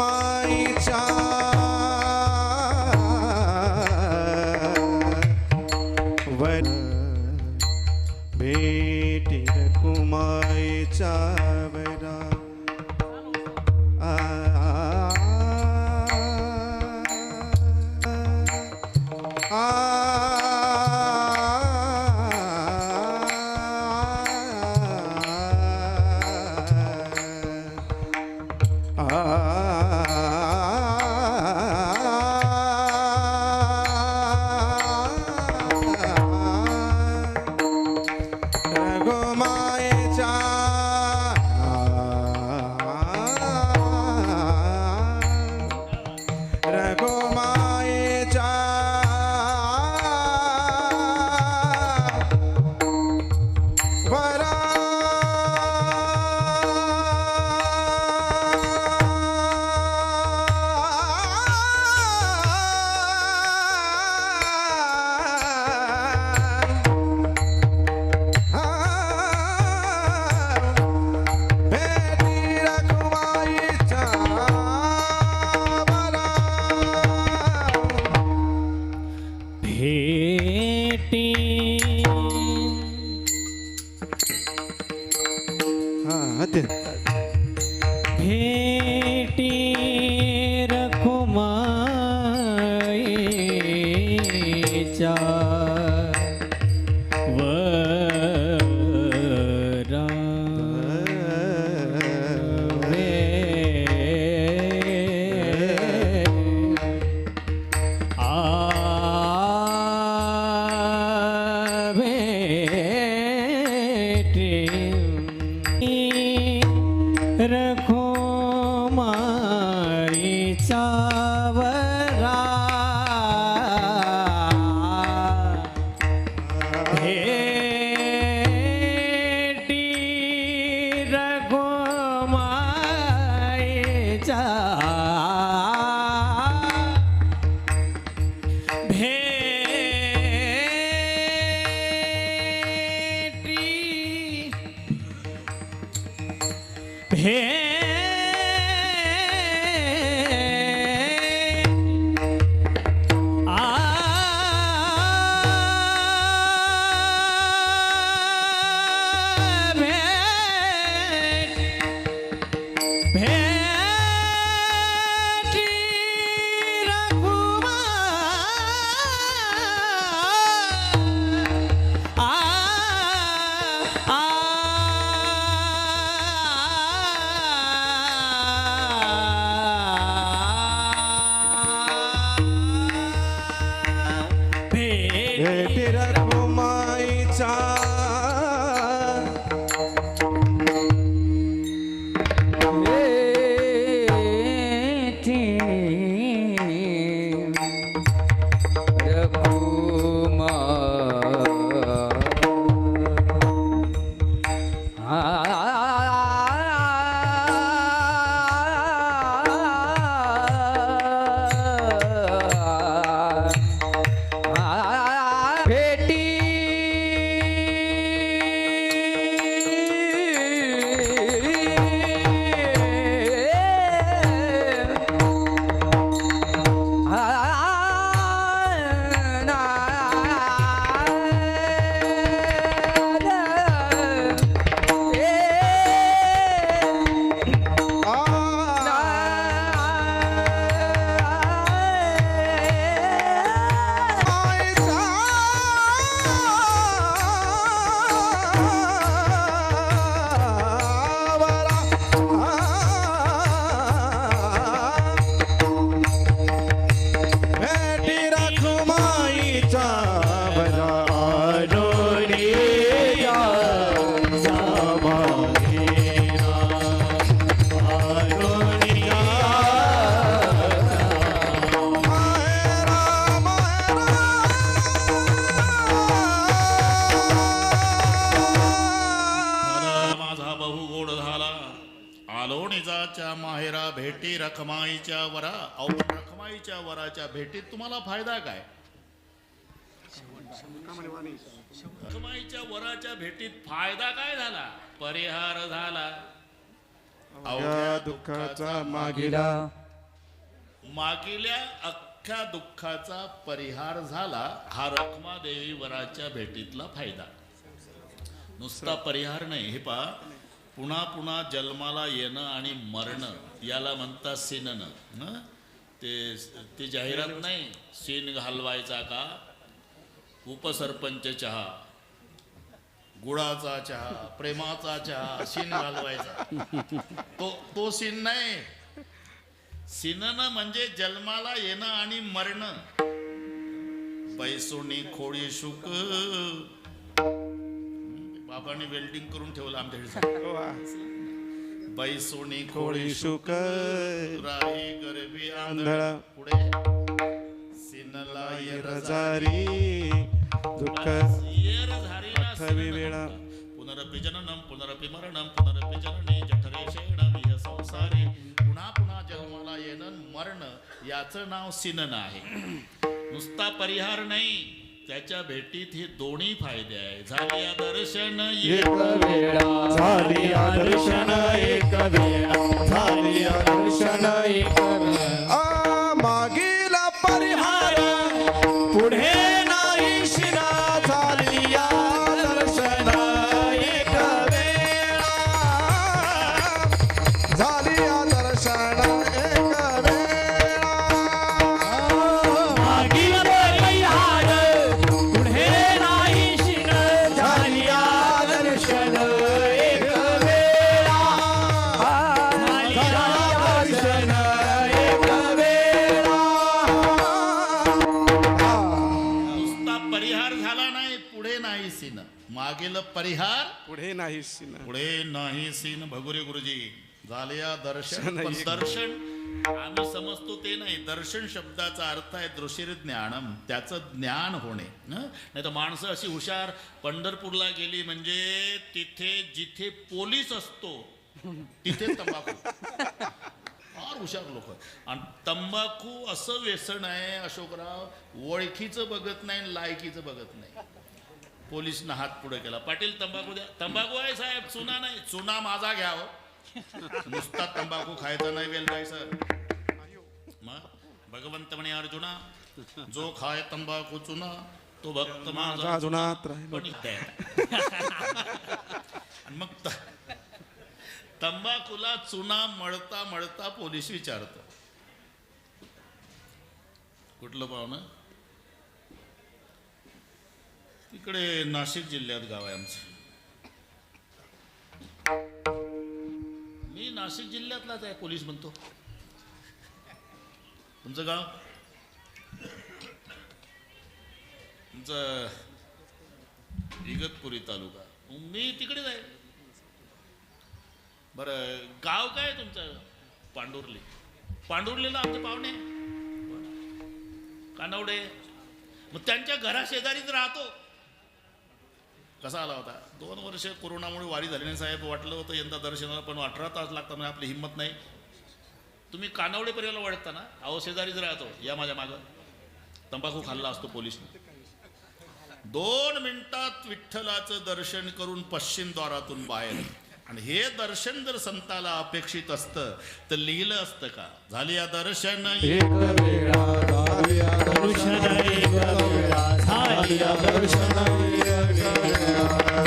रखुमाईच्या वर भेटी रखुमाईच्या वरा भेटी भेटी रखुमाईच्या वरा रखुमाईचा वरा भेटी रखुमाईचा भेटी रखुमाईच्या आलोणीजाच्या माहेरा भेटी रखमाईच्या वरा. अहो पण रखमाईच्या वराच्या भेटीत तुम्हाला फायदा काय? रखमाईच्या वराच्या भेटीत फायदा काय झाला? परिहार झाला. अवघ्या दुःखाचा मागिला मागील्या अख्ख्या दुःखाचा परिहार झाला हा रखमादेवी वराच्या भेटीतला फायदा. नुसता परिहार नाही, हे पहा, पुन्हा पुन्हा जन्माला येणं आणि मरणं याला म्हणतात सिननं. हं? ते जाहिरात नाही, सीन घालवायचा का, उपसरपंच चहा, गुळाचा चहा, प्रेमाचा चहा, सीन घालवायचा, तो सीन नाही. सिनन म्हणजे जन्माला येणं आणि मरणं. बैसोनी खोडी शुक, बाबांनी वेल्डिंग करून ठेवलं आमच्याकडे. बैसोनी खोडी शुक, राही गरबी आंधळा, पुढे सिनला रजारी दुःख वेळा पुनरपि जननम पुनरपि मरणम पुनरपि जननी जठरे शयनम इह संसारी. पुन्हा पुन्हा जन्माला येणं मरणं याचं नाव सिनन आहे. नुसता परिहार नाही, त्याच्या भेटीत हे दोन्ही फायदे आहे. झाले दर्शन एक वेळा, झाली दर्शन एक वेळा, झाली दर्शन एक वेळा. मागील परिहार पुढे नाही शिना, झाली दर्शन एक वेळा, झाली दर्शन एक वेळा. मागील परिहार पुढे नाही शिना, झाली दर्शन एक वेळा, झाली दर्शन एक वेळा. नुसता परिहार झाला नाही, पुढे नाही सीन. मागील परिहार पुढे नाही शिना, पुढे नाही सीन. भगुरे गुरुजी झाले या दर्शन. दर्शन पण एक. दर्शन आम्ही समजतो ते नाही. दर्शन शब्दाचा अर्थ आहे दृशिर ज्ञानम, त्याचं ज्ञान होणे. नाही तर माणसं अशी हुशार, पंढरपूरला गेली म्हणजे तिथे जिथे पोलीस असतो तिथे तंबाखू. फार हुशार लोक. आणि तंबाखू असं व्यसन आहे अशोकराव, ओळखीचं बघत नाही, लायकीचं बघत नाही. पोलिसनं हात पुढे केला, पाटील तंबाखू द्या. तंबाखू आहे साहेब, चुना नाही. चुना माझा घ्या हो. नुसता तंबाखू खायचा नाही वेलगायचं. मग भगवंत म्हणे अर्जुना, जो खाय तंबाखू चुना तो भक्त माझा जुनात राहिलो. पण द्या. आणि मग तंबाखूला चुना मळता मळता पोलीस विचारतो, कुठलं पाहुणं? तिकडे नाशिक जिल्ह्यात गाव आहे आमचं. मी नाशिक जिल्ह्यातलाच आहे. पोलीस म्हणतो तुमचं गाव? तुमचं इगतपुरी तालुका. मी तिकडेच आहे. बरं, गाव काय तुमचं? पांडुर्ली. पांडुर्लीला आमचे पाहुणे कानवडे. मग त्यांच्या घराशेजारीच राहतो. कसा आला होता? 2 वर्ष कोरोनामुळे वारी झाली नाही साहेब. वाटलं होतं यंदा दर्शनाला, पण 18 तास लागतात म्हणजे आपली हिंमत नाही. तुम्ही कानवडे परिवाराला ओळखता ना? अहो शेजारीच राहतो, या माझ्या मागं. तंबाखू खाल्ला असतो पोलिसने. 2 मिनिटात विठ्ठलाचं दर्शन करून पश्चिम द्वारातून बाहेर. आणि हे दर्शन जर संताला अपेक्षित असतं तर लिहिलं असतं का? झाली या दर्शन एक वेळा, झाली दर्शन एक वेळा, झाली दर्शन एक वेळा.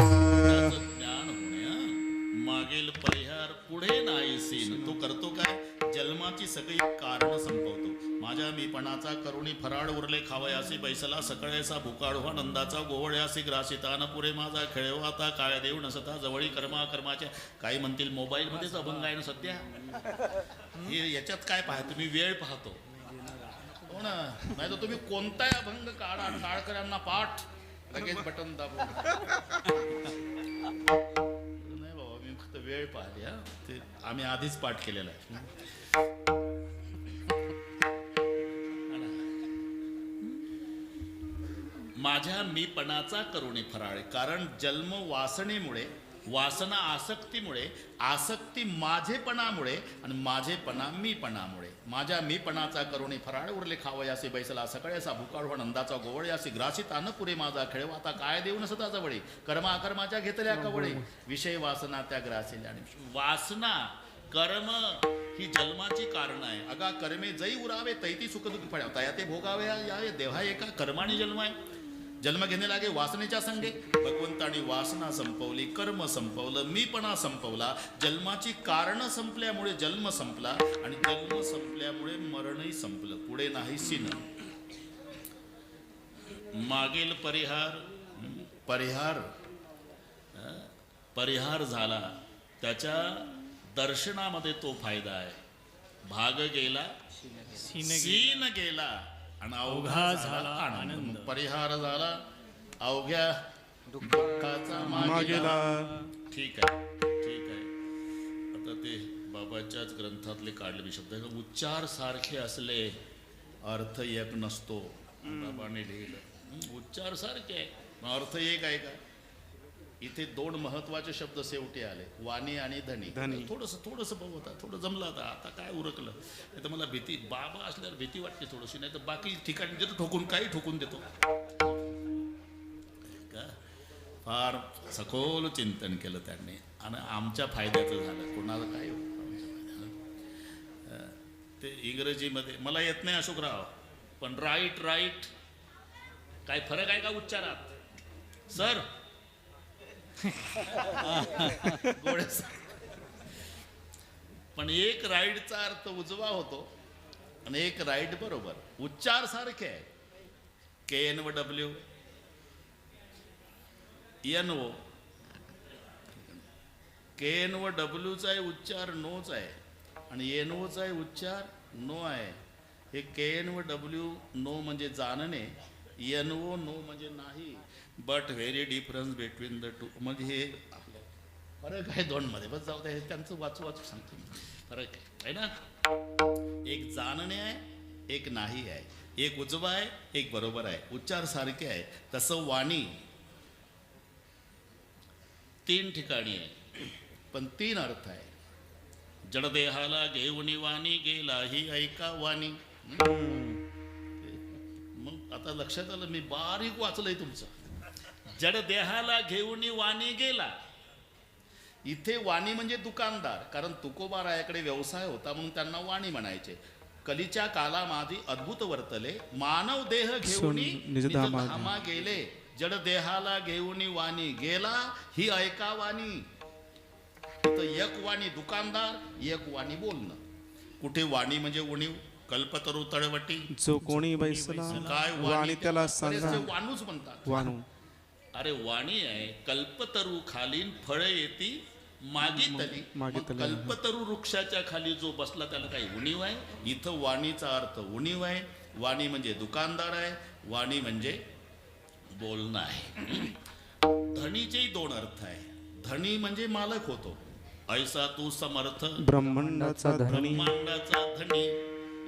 ज्ञान होणे. मागील परिहार पुढे नाही सीन. तो करतो काय? जन्माची सगळी कारण संपवतो. माझ्या मीपणाचा करुणी फराळ उरले खावयासी, बैसला सकळेसा भुकाढवा नंदाचा गोवळ्यासी ग्रासिता न पुरे माझा खेळवा आता काय देव नसता जवळी कर्मा कर्माच्या. काही म्हणतील मोबाईलमध्येच अभंग आहे ना सध्या. हे याच्यात काय पाहतो तुम्ही? वेळ पाहतो हो ना. नाही तर तुम्ही कोणताही अभंग काढा, टाळकऱ्यांना पाठ, लगेच बटन दाबून. नाही बाबा, मी फक्त वेळ पाहिली. हा, ते आम्ही आधीच पाठ केलेला आहे. माझ्या मीपणाचा करुणी फराळे. कारण जन्म वासनेमुळे, वासना आसक्तीमुळे, आसक्ती माझेपणामुळे आणि माझेपणा मीपणामुळे. माझ्या मीपणाचा करुणी फराळ उरले खावयासी, बैसला सकाळ्याचा भुकाढवा नंदाचा गोवळयासी ग्रासित अन्न पुरे माझा खेळवा आता काय देऊ नसता जवळे कर्मा कर्माच्या घेतल्या कवळे. विषय वासना त्या ग्रासिल्या. आणि वासना, कर्म, ही जन्माची कारण आहे. अगा कर्मे जै उरावे तैती सुख दुःख पडावता या ते भोगावे यावे देहा एका कर्माने जन्म आहे. जन्म घेणे लागे वासनेच्या संगे. भगवंतानी वासना संपवली, कर्म संपवलं, मीपणा संपवला. जन्माची कारण संपल्यामुळे जन्म संपला आणि जन्म संपल्यामुळे मरणही संपलं. पुढे नाही सीन. मागील परिहार झाला, त्याच्या दर्शनामध्ये तो फायदा आहे. भाग गेला, सीन गेला आणि अवघा झाला आनंद. परिहार झाला, अवघ्या दुःखाचा मागेला. ठीक आहे. आता ते बाबाच्याच ग्रंथातले काढलेले शब्द आहे. उच्चार सारखे असले अर्थ एक नसतो. बाबाने लिहिलं उच्चार सारखे आहे, अर्थ एक आहे का? इथे दोन महत्वाचे शब्द शेवटी आले, वाणी आणि धनी. थोडस बघू होता, थोडं जमलं आता काय उरकलं. नाही तर मला भीती, बाबा असल्यावर भीती वाटते थोडीशी. नाही तर बाकी ठिकाणी देतो ठोकून, काही ठोकून देतो का. फार सखोल चिंतन केलं त्यांनी आणि आमच्या फायद्याचं झालं. कोणाला काय ते इंग्रजीमध्ये मला येत नाही अशोकराव, पण राईट काय फरक आहे का उच्चारात सर? पण एक राईटचा अर्थ उजवा होतो आणि एक राईट बरोबर. उच्चार सारखे आहे. KNW NO KNW चा उच्चार नोच आहे आणि NO चा उच्चार नो आहे. हे KNW नो म्हणजे जाणणे, NO नो म्हणजे नाही. But very difference between the two. म्हणजे हे फरक आहे दोनमध्ये. बस जाऊ द्या, त्यांचं वाचू सांगतो. फरक आहे ना. एक जाणणे आहे, एक नाही आहे. एक उजवा आहे, एक बरोबर आहे. उच्चार सारखे आहे. तसं वाणी 3 ठिकाणी आहे पण 3 अर्थ आहे. जडदेहाला घेऊन वाणी गेला, ही ऐका वाणी. मग आता लक्षात आलं, मी बारीक वाचलंय तुमचं. जड देहाला घेऊन वाणी गेला. इथे वाणी म्हणजे दुकानदार, कारण तुकोबारायाकडे व्यवसाय होता म्हणून त्यांना वाणी म्हणायचे. कलीच्या कालामाधी अद्भुत वर्तले, मानव देह घेऊन निजधामा गेले. जड देहाला घेऊन वाणी गेला, ही ऐका वाणी. तर एक वाणी दुकानदार, एक वाणी बोलणं. कुठे वाणी म्हणजे उणीव, कल्पतरू तळवटी. जो कोणी बैसला काय वाणी त्याला सांगा. वाणूच म्हणतात. वाणू. अरे वाणी आहे. कल्पतरू खालीन फळ येती मागितली. कल्पतरू वृक्षाच्या खाली जो बसला त्याला काही उणीव आहे. इथं वाणीचा अर्थ उणीव आहे. वाणी म्हणजे दुकानदार आहे, वाणी म्हणजे बोलणं आहे. धनीचेही 2 अर्थ आहे. धनी म्हणजे मालक होतो. ऐसा तू समर्थ ब्रह्मांडाचा धनी.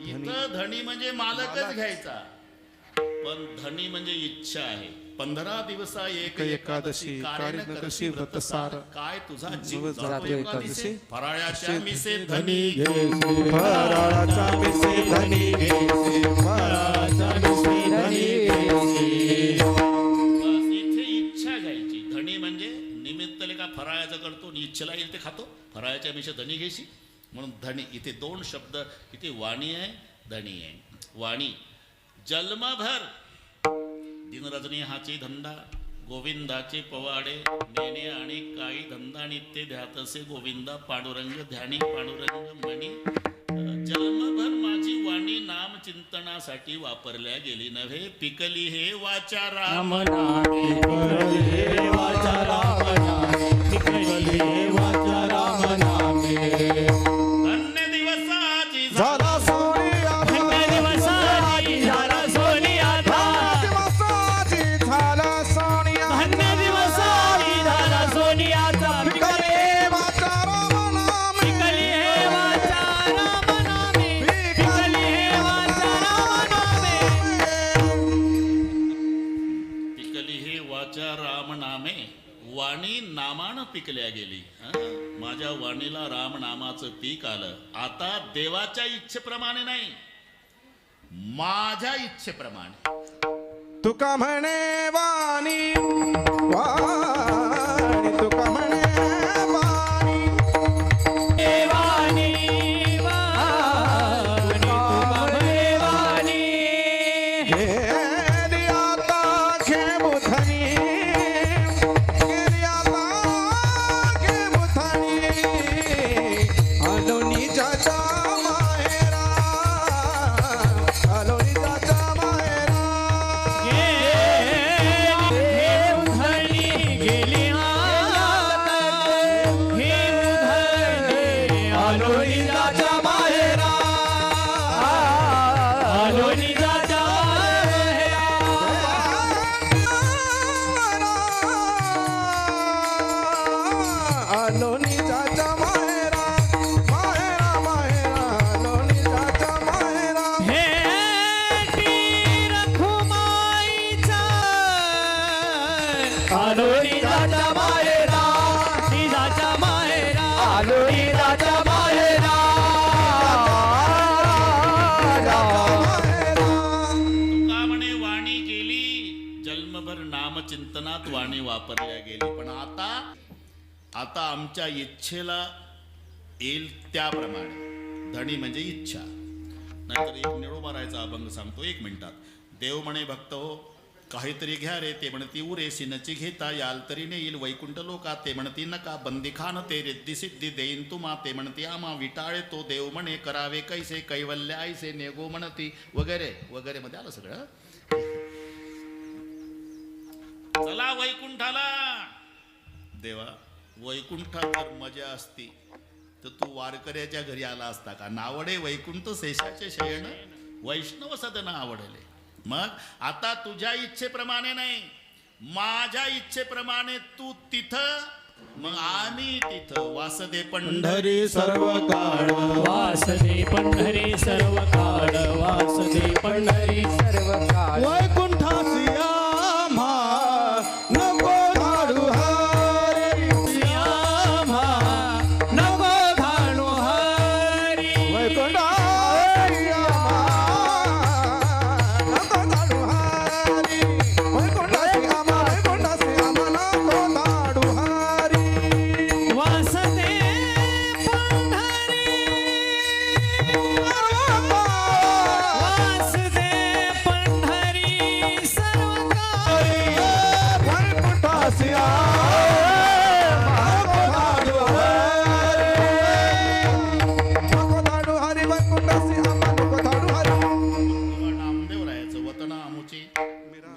इथं धनी म्हणजे मालकच घ्यायचा, पण धनी म्हणजे इच्छा आहे. 15 दिवसा एक एकादशी कार्य न करशी व्रतसार. काय तुझा जीव जातो एकादशी. फराळाच्या मिसे धनी घे, फराळाचा मिसे धनी घे, फराळाचा मिसे धनी घे. बस इथे इच्छा घ्यायची. धनी म्हणजे निमित्तले का फराळाचं करतो, इच्छेला येईल ते खातो. फराळाच्या मिसे धनी घेशी म्हणून धनी. इथे 2 शब्द. इथे वाणी आहे, धनी आहे. वाणी जन्मभर दिनरजनी हाची धंदा, गोविंदाचे पवाडे नेणे आणि काही धंदा नित्य ध्यातसे गोविंदा. पांडुरंग ध्यानी पांडुरंग मणी. जन्मभर माझी वाणी नाम चिंतनासाठी वापरल्या गेली नव्हे. पिकली हे वाचा राम नामे. वाचा राम नामे, पिकली हे वाचा राम नामे. धन्य दिवसाची झाला सोनिया, धन्य दिवसाची झाला सोनिया. दिवसाची झाला सोनिया, धन्य दिवसाची झाला सोनियाचा. पिकली हे वाचा राम नामे. पिकली हे वाचा राम नामे, पिकली हे वाचा राम नामे. पिकली हे वाचा राम नामे. वाणी नामानं पिकल्या गेली. माझ्या वाणीला राम नामाचं पीक आलं. आता देवाच्या इच्छेप्रमाणे नाही, माझ्या इच्छेप्रमाणे. तुका म्हणे वाणी, वाणी तुका म्हणे वाणी. वाणी वाणी वापरल्या गेली. पण आता आमच्या इच्छेला येईल त्याप्रमाणे. धणी म्हणजे इच्छा. नाहीतर एक निळू मारायचा अभंग सांगतो 1 मिनिटात. देव म्हणे भक्त हो काहीतरी घ्या रे. ते म्हणती उरे सिनची घेता याल तरी नेईल वैकुंठ लोका. ते म्हणती नका बंदिखान ते रिद्धी सिद्धी देईन तुम्हा. ते म्हणती आम्हा विटाळे तो देव म्हणे करावे कैसे कैवल्य आईसे नेगो म्हणती वगैरे वगैरे मध्ये आलं सगळं. चला वैकुंठाला. देवा वैकुंठात जर मजा असती तर तू वारकऱ्याच्या घरी आला असता का. नावडे वैकुंठ शेषाचे शयन वैष्णव सदन आवडले. मग आता तुझ्या इच्छेप्रमाणे नाही माझ्या इच्छेप्रमाणे तू तिथं मग आम्ही तिथं. वासदे पंढरी सर्व काळ वासदे पंढरी सर्व काळ वासदे पंढरी सर्व काळ वैकुंठासी आम्हा नको धाडू हरी. आम्हा नको धाडू हरी. वैकुंठासी आम्हा नको धाडू हरी. वैकुंठासी आम्हा नको धाडू हरी. वासदे पंढरी वासदे पंढरी सर्व काळ वैकुंठासी आम्हा नको धाडू हरी. वैकुंठासी आम्हा नको धाडू हरी. नामदेव रायाचं वतन आमुचे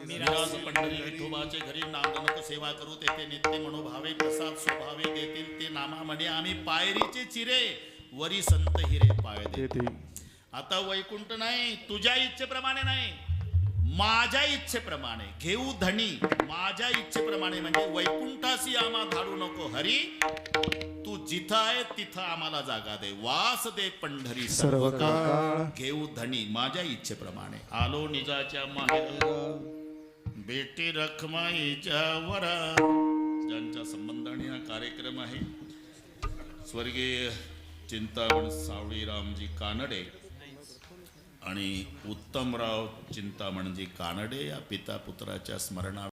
मिराज पंढरी विठोबाचे घरी नामदनक सेवा करू. तेथे नित्य मनोभावे प्रसाद स्वभावे देतील ते नामा म्हणे आम्ही पायरीचे चिरे वरी संत हिरे पाय देते. आता वैकुंठ नाही तुझ्या इच्छेप्रमाणे नाही माझ्या इच्छेप्रमाणे घेऊ धणी. माझ्या इच्छेप्रमाणे म्हणजे वैकुंठासी आम्हा धाडू नको हरी. तू जिथं आहे तिथं आम्हाला जागा दे. वास दे पंढरी सर्व काळ घेऊ धणी माझ्या इच्छेप्रमाणे. आलो निजाच्या माहेर बेटी रखमाईच्या वरा. ज्यांच्या संबंधाने हा कार्यक्रम आहे स्वर्गीय चिंतामण सावळीरामजी कानडे आणि उत्तमराव चिंतामणजी कानडे या पिता पुत्राच्या स्मरणा